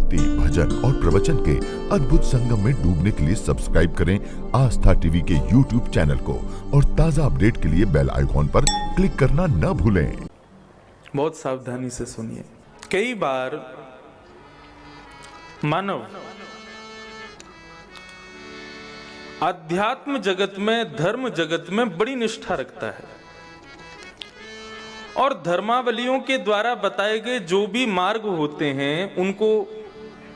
भक्ति, भजन और प्रवचन के अद्भुत संगम में डूबने के लिए सब्सक्राइब करें आस्था टीवी के YouTube चैनल को और ताजा अपडेट के लिए बेल आइकॉन पर क्लिक करना न भूलें। बहुत सावधानी से सुनिए। कई बार मानव अध्यात्म जगत में, धर्म जगत में बड़ी निष्ठा रखता है और धर्मावलियों के द्वारा बताए गए जो भी मार्ग होते हैं उनको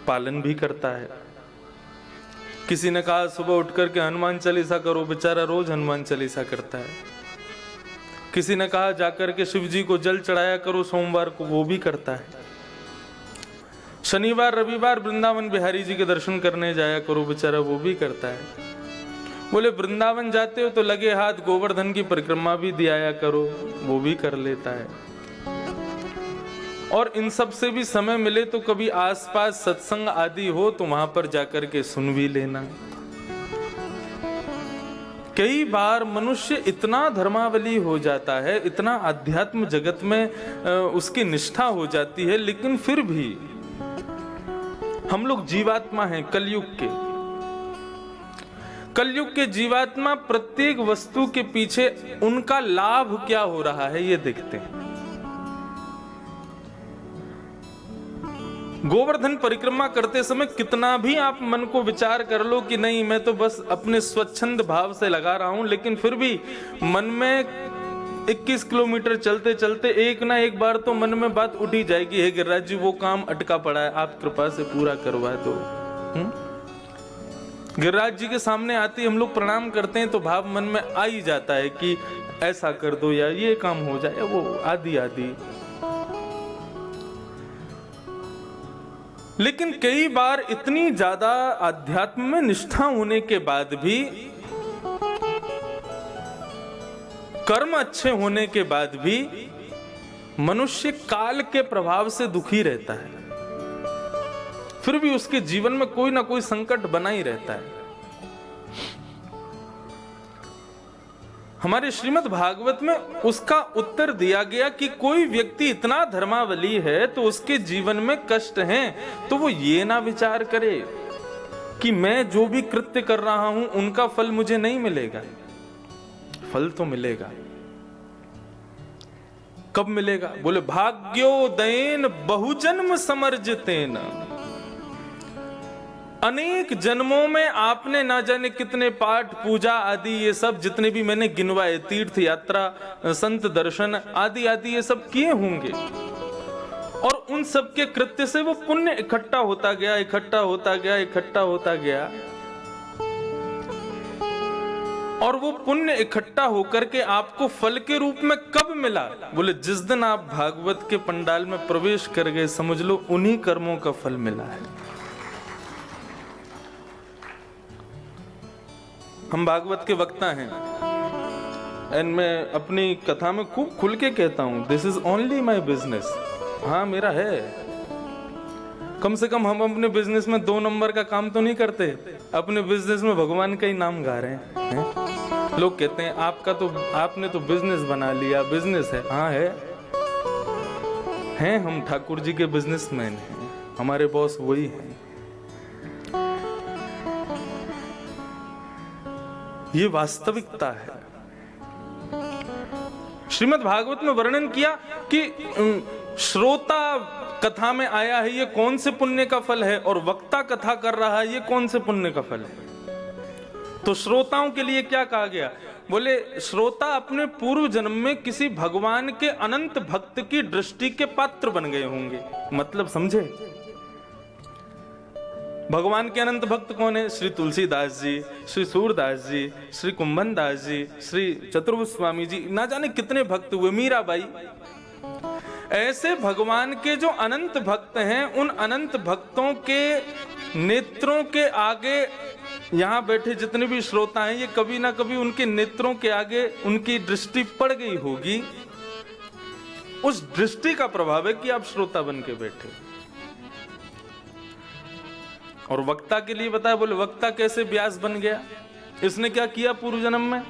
पालन भी करता है। किसी ने कहा सुबह उठकर के हनुमान चालीसा करो, बेचारा रोज हनुमान चालीसा करता है। किसी ने कहा जाकर के शिव जी को जल चढ़ाया करो सोमवार को, वो भी करता है। शनिवार रविवार वृंदावन बिहारी जी के दर्शन करने जाया करो, बेचारा वो भी करता है। बोले वृंदावन जाते हो तो लगे हाथ गोवर्धन की परिक्रमा भी दियाया करो, वो भी कर लेता है। और इन सब से भी समय मिले तो कभी आसपास सत्संग आदि हो तो वहां पर जाकर के सुन भी लेना। कई बार मनुष्य इतना धर्मावली हो जाता है, इतना अध्यात्म जगत में उसकी निष्ठा हो जाती है, लेकिन फिर भी हम लोग जीवात्मा हैं। कलयुग के जीवात्मा प्रत्येक वस्तु के पीछे उनका लाभ क्या हो रहा है ये देखते हैं। गोवर्धन परिक्रमा करते समय कितना भी आप मन को विचार कर लो कि नहीं मैं तो बस अपने स्वच्छंद भाव से लगा रहा हूं, लेकिन फिर भी मन में 21 किलोमीटर चलते चलते एक ना एक बार तो मन में बात उठी जाएगी, हे गिरिराज जी वो काम अटका पड़ा है, आप कृपा से पूरा करवा दो। गिरिराज जी के सामने आते हम लोग प्रणाम करते हैं तो भाव मन में आ ही जाता है कि ऐसा कर दो या ये काम हो जाए, वो आदि आदि। लेकिन कई बार इतनी ज्यादा अध्यात्म में निष्ठा होने के बाद भी, कर्म अच्छे होने के बाद भी मनुष्य काल के प्रभाव से दुखी रहता है। फिर भी उसके जीवन में कोई ना कोई संकट बना ही रहता है। हमारे श्रीमद् भागवत में उसका उत्तर दिया गया कि कोई व्यक्ति इतना धर्मावली है तो उसके जीवन में कष्ट हैं, तो वो ये ना विचार करे कि मैं जो भी कृत्य कर रहा हूं उनका फल मुझे नहीं मिलेगा। फल तो मिलेगा। कब मिलेगा? बोले भाग्योदयेन बहुजन्म समर्जितेन। अनेक जन्मों में आपने ना जाने कितने पाठ पूजा आदि ये सब जितने भी मैंने गिनवाए, तीर्थ यात्रा, संत दर्शन आदि आदि ये सब किए होंगे, और उन सब के कृत्य से वो पुण्य इकट्ठा होता गया, इकट्ठा होता गया, इकट्ठा होता गया। और वो पुण्य इकट्ठा होकर के आपको फल के रूप में कब मिला? बोले जिस दिन आप भागवत के पंडाल में प्रवेश कर गए, समझ लो उन्हीं कर्मों का फल मिला है। हम भागवत के वक्ता हैं एंड मैं अपनी कथा में खूब खुल के कहता हूं, this is only my business. हाँ मेरा है। कम से कम हम अपने बिजनेस में 2 नंबर का काम तो नहीं करते, अपने बिजनेस में भगवान का ही नाम गा रहे हैं। लोग कहते हैं आपने तो बिजनेस बना लिया, बिजनेस है। हाँ है हम ठाकुर जी के बिजनेसमैन हैं, हमारे बॉस वही हैं। ये वास्तविकता है। श्रीमद् भागवत में वर्णन किया कि श्रोता कथा में आया है, ये कौन से पुण्य का फल है, और वक्ता कथा कर रहा है, ये कौन से पुण्य का फल है। तो श्रोताओं के लिए क्या कहा गया? बोले श्रोता अपने पूर्व जन्म में किसी भगवान के अनंत भक्त की दृष्टि के पात्र बन गए होंगे। मतलब समझे? भगवान के अनंत भक्त कौन है? श्री तुलसीदास जी, श्री सूरदास जी, श्री कुंभन दास जी, श्री चतुर्गोस्वामी जी, ना जाने कितने भक्त हुए, मीराबाई। ऐसे भगवान के जो अनंत भक्त हैं, उन अनंत भक्तों के नेत्रों के आगे यहाँ बैठे जितने भी श्रोता हैं, ये कभी ना कभी उनके नेत्रों के आगे उनकी दृष्टि पड़ गई होगी। उस दृष्टि का प्रभाव है कि आप श्रोता बन के बैठे। और वक्ता के लिए बताया, बोले वक्ता कैसे व्यास बन गया, इसने क्या किया पूर्व जन्म में।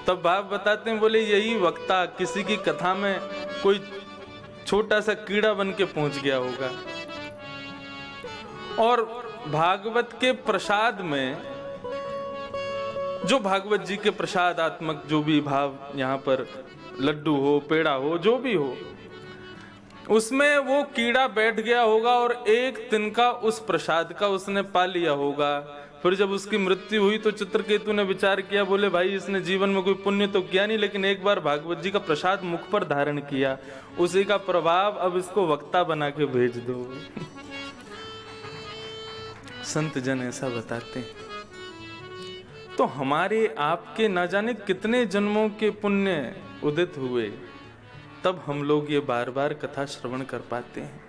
तब भाव बताते हैं, बोले यही वक्ता किसी की कथा में कोई छोटा सा कीड़ा बन के पहुंच गया होगा, और भागवत के प्रसाद में, जो भागवत जी के प्रसादात्मक जो भी भाव, यहाँ पर लड्डू हो, पेड़ा हो, जो भी हो, उसमें वो कीड़ा बैठ गया होगा और एक तिनका उस प्रसाद का उसने पा लिया होगा। फिर जब उसकी मृत्यु हुई तो चित्रकेतु ने विचार किया, बोले भाई इसने जीवन में कोई पुण्य तो किया नहीं, लेकिन एक बार भागवत जी का प्रसाद मुख पर धारण किया, उसी का प्रभाव, अब इसको वक्ता बना के भेज दो। संत जन ऐसा बताते हैं। तो हमारे आपके ना जाने कितने जन्मों के पुण्य उदित हुए, तब हम लोग ये बार बार कथा श्रवण कर पाते हैं।